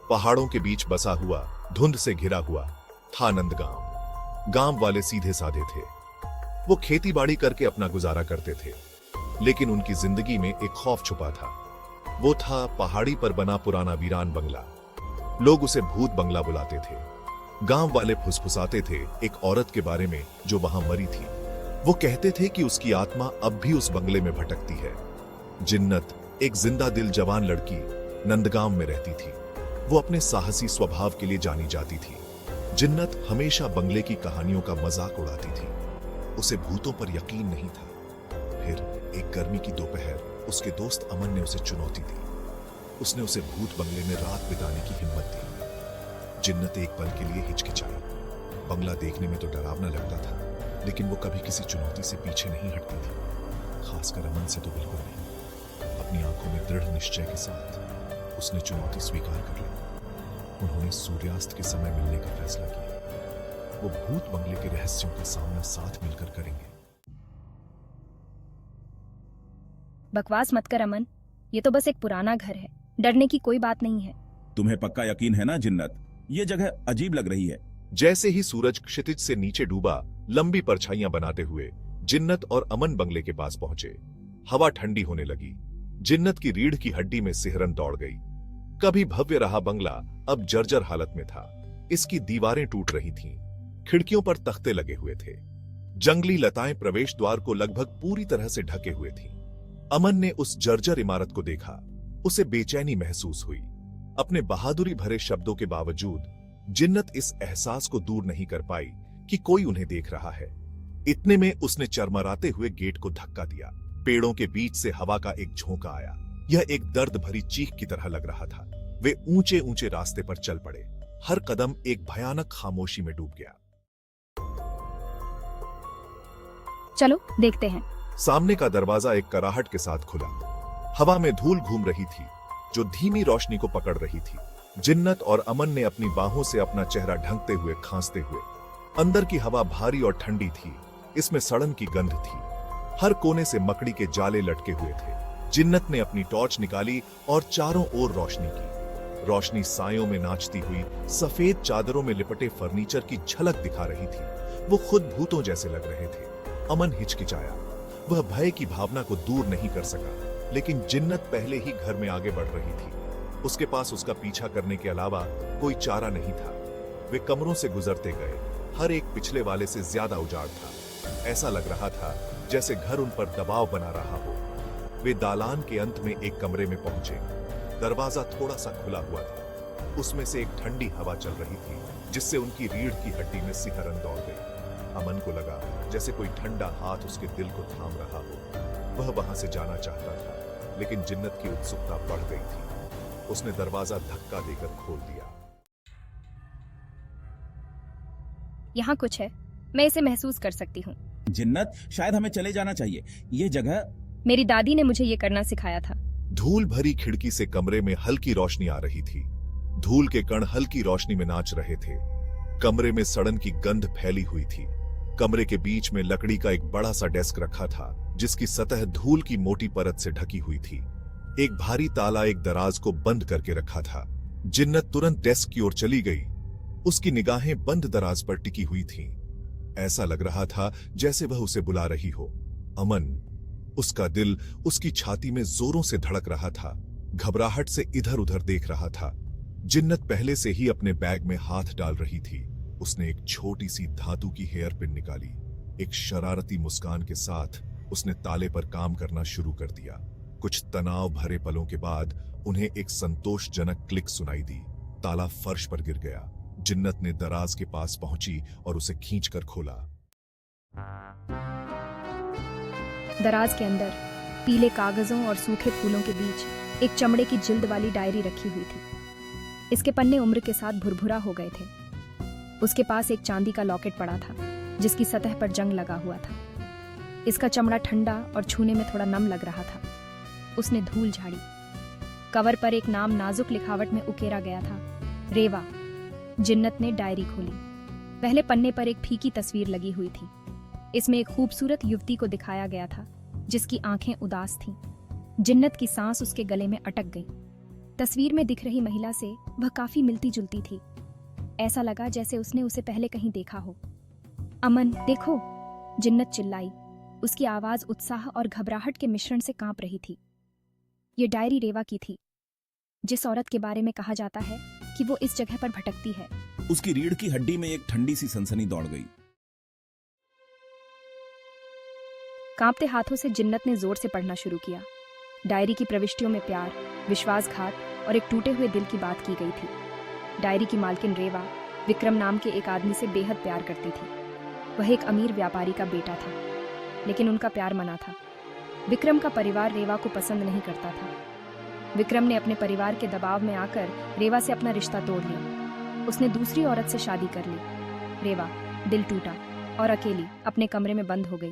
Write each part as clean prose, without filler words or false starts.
पहाड़ों के बीच बसा हुआ, धुंध से घिरा हुआ था नंदगांव। गांव वाले सीधे साधे थे। वो खेती बाड़ी करके अपना गुजारा करते थे, लेकिन उनकी जिंदगी में एक खौफ छुपा था। वो था पहाड़ी पर बना पुराना वीरान बंगला। लोग उसे भूत बंगला बुलाते थे। गांव वाले फुसफुसाते थे एक औरत के बारे में जो वहां मरी थी। वो कहते थे कि उसकी आत्मा अब भी उस बंगले में भटकती है। जिन्नत, एक जिंदा दिल जवान लड़की, नंदगांव में रहती थी। वो अपने साहसी स्वभाव के लिए जानी जाती थी। जिन्नत हमेशा बंगले की कहानियों का मजाक उड़ाती थी। उसे भूतों पर यकीन नहीं था। फिर एक गर्मी की दोपहर उसके दोस्त अमन ने उसे चुनौती दी। उसने उसे भूत बंगले में रात बिताने की हिम्मत दी। जिन्नत एक पल के लिए हिचकिचाई। बंगला देखने में तो डरावना लगता था, लेकिन वो कभी किसी चुनौती से पीछे नहीं हटती थी, खासकर अमन से तो बिल्कुल नहीं। अपनी आंखों में दृढ़ निश्चय के साथ उसने चुनौती स्वीकार कर ली। उन्होंने सूर्यास्त के समय मिलने का फैसला किया। वो भूत बंगले के रहस्यों का सामना साथ मिलकर करेंगे। बकवास मत कर अमन, ये तो बस एक पुराना घर है, डरने की कोई बात नहीं है। तुम्हें पक्का यकीन है ना जिन्नत? ये जगह अजीब लग रही है। जैसे ही सूरज क्षितिज से नीचे डूबा, लंबी परछाइयां बनाते हुए जिन्नत और अमन बंगले के पास पहुंचे। हवा ठंडी होने लगी। जिन्नत की रीढ़ की हड्डी में सिहरन दौड़ गई। कभी भव्य रहा बंगला अब जर्जर हालत में था। इसकी दीवारें टूट रही थीं, खिड़कियों पर तख्ते लगे हुए थे। जंगली लताएं प्रवेश द्वार को लगभग पूरी तरह से ढके हुए थीं। अमन ने उस जर्जर इमारत को देखा। उसे बेचैनी महसूस हुई। अपने बहादुरी भरे शब्दों के बावजूद जिन्नत इस एहसास को दूर नहीं कर पाई कि कोई उन्हें देख रहा है। इतने में उसने चरमराते हुए गेट को धक्का दिया। पेड़ों के बीच से हवा का एक झोंका आया। यह एक दर्द भरी चीख की तरह लग रहा था। वे ऊंचे ऊंचे रास्ते पर चल पड़े। हर कदम एक भयानक खामोशी में डूब गया। चलो देखते हैं। सामने का दरवाजा एक कराहट के साथ खुला। हवा में धूल घूम रही थी, जो धीमी रोशनी को पकड़ रही थी। जिन्नत और अमन ने अपनी बाहों से अपना चेहरा ढंकते हुए खांसते हुए। अंदर की हवा भारी और ठंडी थी। इसमें सड़न की गंध थी। हर कोने से मकड़ी के जाले लटके हुए थे। जिन्नत ने अपनी टॉर्च निकाली और चारों ओर रोशनी की। रोशनी सायों में नाचती हुई सफेद चादरों में लिपटे फर्नीचर की झलक दिखा रही थी। वो खुद भूतों जैसे लग रहे थे। अमन हिचकिचाया। वह भय की भावना को दूर नहीं कर सका, लेकिन जिन्नत पहले ही घर में आगे बढ़ रही थी। उसके पास उसका पीछा करने के अलावा कोई चारा नहीं था। वे कमरों से गुजरते गए। हर एक पिछले वाले से ज्यादा उजाड़ था। ऐसा लग रहा था जैसे घर उन पर दबाव बना रहा हो। वे दालान के अंत में एक कमरे में पहुंचे। दरवाजा थोड़ा सा खुला हुआ था। उसमें से एक ठंडी हवा चल रही थी, जिससे उनकी रीढ़ की हड्डी में सिहरन दौड़ गई। अमन को लगा जैसे कोई ठंडा हाथ उसके दिल को थाम रहा हो। वह वहां से जाना चाहता था, लेकिन जिन्नत की उत्सुकता बढ़ गई थी। उसने दरवाजा धक्का देकर खोल दिया। यहाँ कुछ है, मैं इसे महसूस कर सकती हूँ। जिन्नत, शायद हमें चले जाना चाहिए। ये जगह मेरी दादी ने मुझे ये करना सिखाया था। धूल भरी खिड़की से कमरे में हल्की रोशनी आ रही थी। धूल के कण हल्की रोशनी में नाच रहे थे। कमरे में सड़न की गंध फैली हुई थी। कमरे के बीच में लकड़ी का एक बड़ा सा डेस्क रखा था, जिसकी सतह धूल की मोटी परत से ढकी हुई थी। एक भारी ताला एक दराज को बंद करके रखा था। जिन्नत तुरंत डेस्क की ओर चली गई। उसकी निगाहें बंद दराज पर टिकी हुई थीं। ऐसा लग रहा था जैसे वह उसे बुला रही हो। अमन, उसका दिल उसकी छाती में जोरों से धड़क रहा था। घबराहट से इधर उधर देख रहा था। जिन्नत पहले से ही अपने बैग में हाथ डाल रही थी। उसने एक छोटी सी धातु की हेयर पिन निकाली। एक शरारती मुस्कान के साथ उसने ताले पर काम करना शुरू कर दिया। कुछ तनाव भरे पलों के बाद उन्हें एक संतोषजनक क्लिक सुनाई दी। ताला फर्श पर गिर गया। जिन्नत ने दराज के पास पहुंची और उसे खींचकर खोला। दराज के अंदर पीले कागजों और सूखे फूलों के बीच एक चमड़े की जिल्द वाली डायरी रखी हुई थी। इसके पन्ने उम्र के साथ भुरभुरा हो गए थे। उसके पास एक चांदी का लॉकेट पड़ा था, जिसकी सतह पर जंग लगा हुआ था। इसका चमड़ा ठंडा और छूने में थोड़ा नम लग रहा था। उसने धूल झाड़ी। कवर पर एक नाम नाजुक लिखावट में उकेरा गया था, रेवा। जिन्नत ने डायरी खोली। पहले पन्ने पर एक फीकी तस्वीर लगी हुई थी। इसमें एक खूबसूरत युवती को दिखाया गया था, जिसकी आंखें उदास थीं। जिन्नत की सांस उसके गले में अटक गई। तस्वीर में दिख रही महिला से वह काफी मिलती जुलती थी। ऐसा लगा जैसे उसने उसे पहले कहीं देखा हो। अमन देखो, जिन्नत चिल्लाई। उसकी आवाज उत्साह और घबराहट के मिश्रण से कांप रही थी। ये डायरी रेवा की थी, जिस औरत के बारे में कहा जाता है कि वो इस जगह पर भटकती है। उसकी रीढ़ की हड्डी में एक ठंडी सी सनसनी दौड़ गई। कांपते हाथों से जिन्नत ने जोर से पढ़ना शुरू किया। डायरी की प्रविष्टियों में प्यार, विश्वासघात और एक टूटे हुए दिल की बात की गई थी। डायरी की मालकिन रेवा विक्रम नाम के एक आदमी से बेहद प्यार करती थी। वह एक अमीर व्यापारी का बेटा था, लेकिन उनका प्यार मना था। विक्रम का परिवार रेवा को पसंद नहीं करता था। विक्रम ने अपने परिवार के दबाव में आकर रेवा से अपना रिश्ता तोड़ लिया। उसने दूसरी औरत से शादी कर ली। रेवा दिल टूटा और अकेली अपने कमरे में बंद हो गई।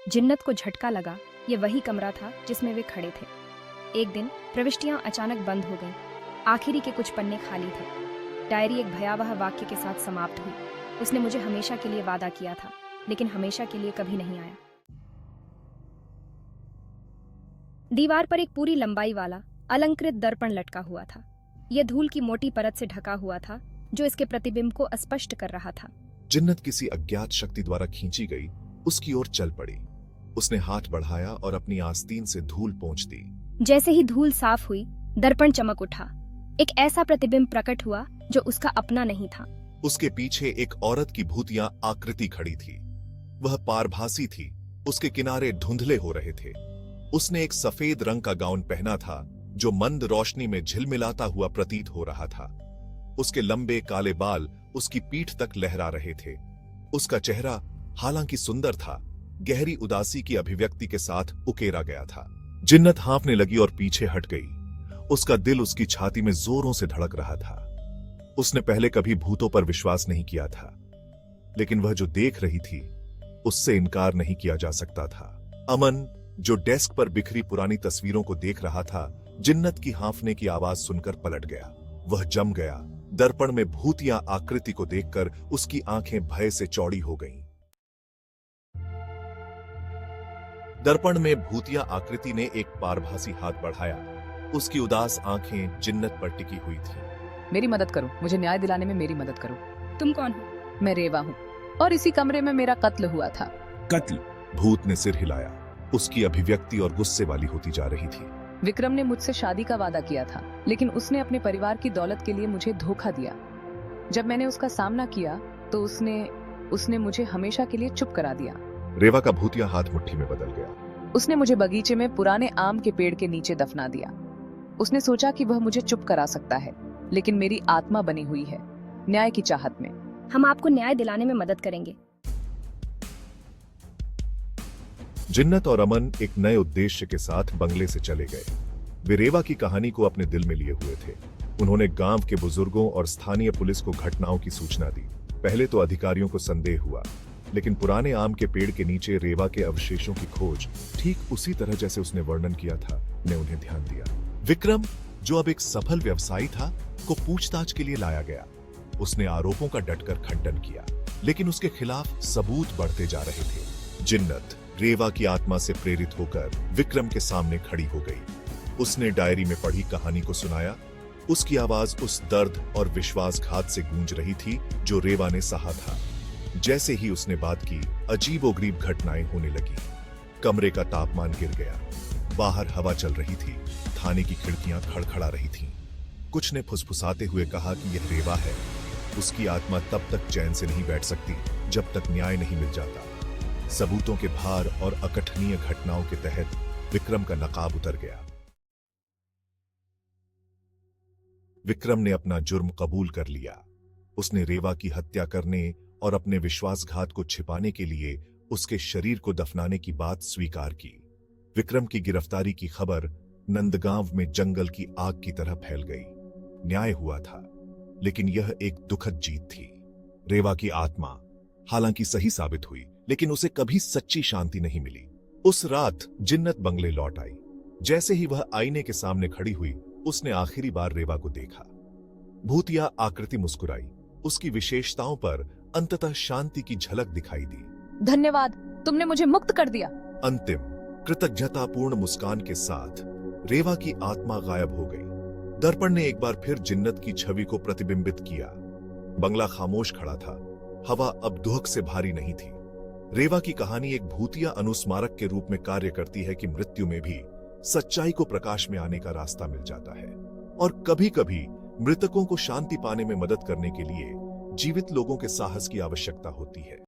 जिन्नत को झटका लगा, ये वही कमरा था जिसमें वे खड़े थे। एक दिन प्रविष्टियां अचानक बंद हो गईं। आखिरी के कुछ पन्ने खाली थे। डायरी एक भयावह वाक्य के साथ समाप्त हुई। उसने मुझे हमेशा के लिए वादा किया था, लेकिन हमेशा के लिए कभी नहीं आया। दीवार पर एक पूरी लंबाई वाला अलंकृत दर्पण लटका हुआ था। यह धूल की मोटी परत से ढका हुआ था, जो इसके प्रतिबिंब को अस्पष्ट कर रहा था। जिन्नत किसी अज्ञात शक्ति द्वारा खींची गई उसकी ओर चल पड़ी। उसने हाथ बढ़ाया और अपनी आस्तीन से धूल पोंछ दी। जैसे ही धूल साफ हुई, दर्पण चमक उठा। एक ऐसा प्रतिबिंब प्रकट हुआ जो उसका अपना नहीं था। उसके पीछे एक औरत की भूतिया आकृति खड़ी थी। वह पारभासी थी। उसके किनारे धुंधले हो रहे थे। उसने एक सफेद रंग का गाउन पहना था, जो मंद रोशनी में झिलमिलाता हुआ प्रतीत हो रहा था। उसके लंबे काले बाल उसकी पीठ तक लहरा रहे थे। उसका चेहरा हालांकि सुंदर था, गहरी उदासी की अभिव्यक्ति के साथ उकेरा गया था। जिन्नत हाँफने लगी और पीछे हट गई। उसका दिल उसकी छाती में जोरों से धड़क रहा था। उसने पहले कभी भूतों पर विश्वास नहीं किया था, लेकिन वह जो देख रही थी उससे इनकार नहीं किया जा सकता था। अमन, जो डेस्क पर बिखरी पुरानी तस्वीरों को देख रहा था, जिन्नत की हाँफने की आवाज सुनकर पलट गया। वह जम गया। दर्पण में भूतिया आकृति को देखकर उसकी आंखें भय से चौड़ी हो गईं। दर्पण में भूतिया आकृति ने एक पारभासी हाथ बढ़ाया। उसकी उदास आंखें जिन्नत पर टिकी हुई थीं। मेरी मदद करो, मुझे न्याय दिलाने में मेरी मदद करो। तुम कौन हो? मैं रेवा हूँ और इसी कमरे में मेरा कत्ल हुआ था। कत्ल? भूत ने सिर हिलाया। उसकी अभिव्यक्ति और गुस्से वाली होती जा रही थी। विक्रम ने मुझसे शादी का वादा किया था, लेकिन उसने अपने परिवार की दौलत के लिए मुझे धोखा दिया। जब मैंने उसका सामना किया तो उसने मुझे हमेशा के लिए चुप करा दिया। रेवा का भूतिया हाथ मुट्ठी में बदल गया। उसने मुझे बगीचे में पुराने आम के पेड़ के नीचे दफना दिया। उसने सोचा कि वह मुझे चुप करा सकता है, लेकिन मेरी आत्मा बनी हुई है न्याय की चाहत में। हम आपको न्याय दिलाने में मदद करेंगे। जिन्नत और अमन एक नए उद्देश्य के साथ बंगले से चले गए। वे रेवा की कहानी को अपने दिल में लिए हुए थे। उन्होंने गांव के बुजुर्गों और स्थानीय पुलिस को घटनाओं की सूचना दी। पहले तो अधिकारियों को संदेह हुआ, लेकिन पुराने आम के पेड़ के नीचे रेवा के अवशेषों की खोज ठीक उसी तरह जैसे उसने वर्णन किया था ने उन्हें ध्यान दिया। विक्रम, जो अब एक सफल व्यवसायी था, को पूछताछ के लिए लाया गया। उसने आरोपों का डटकर खंडन किया, लेकिन उसके खिलाफ सबूत बढ़ते जा रहे थे। जिन्नत रेवा की आत्मा से प्रेरित होकर विक्रम के सामने खड़ी हो गई। उसने डायरी में पढ़ी कहानी को सुनाया। उसकी आवाज उस दर्द और विश्वासघात से गूंज रही थी जो रेवा ने सहा था। जैसे ही उसने बात की, अजीबोगरीब घटनाएं होने लगी। कमरे का तापमान गिर गया। बाहर हवा चल रही थी। थाने की खिड़कियां खड़खड़ा रही थीं। कुछ ने फुसफुसाते हुए कहा कि यह रेवा है। उसकी आत्मा तब तक चैन से नहीं बैठ सकती जब तक न्याय नहीं मिल जाता। सबूतों के भार और अकथनीय घटनाओं के तहत विक्रम का नकाब उतर गया। विक्रम ने अपना जुर्म कबूल कर लिया। उसने रेवा की हत्या करने और अपने विश्वासघात को छिपाने के लिए उसके शरीर को दफनाने की बात स्वीकार की। विक्रम की गिरफ्तारी की खबर नंदगांव में जंगल की आग की तरह फैल गई। न्याय हुआ था, लेकिन यह एक दुखद जीत थी। रेवा की आत्मा हालांकि सही साबित हुई, लेकिन उसे कभी सच्ची शांति नहीं मिली। उस रात जिन्नत बंगले लौट आई। जैसे ही वह आईने के सामने खड़ी हुई, उसने आखिरी बार रेवा को देखा। भूतिया आकृति मुस्कुराई। उसकी विशेषताओं पर अंततः शांति की झलक दिखाई दी। धन्यवाद, तुमने मुझे मुक्त कर दिया। अंतिम कृतज्ञतापूर्ण मुस्कान के साथ रेवा की आत्मा गायब हो गई। दर्पण ने एक बार फिर जिन्नत की छवि को प्रतिबिंबित किया। बंगला खामोश खड़ा था। हवा अब दुहक से भारी नहीं थी। रेवा की कहानी एक भूतिया अनुस्मारक के रूप में कार्य करती है कि मृत्यु में भी सच्चाई को प्रकाश में आने का रास्ता मिल जाता है, और कभी-कभी मृतकों को शांति पाने में मदद करने के लिए जीवित लोगों के साहस की आवश्यकता होती है।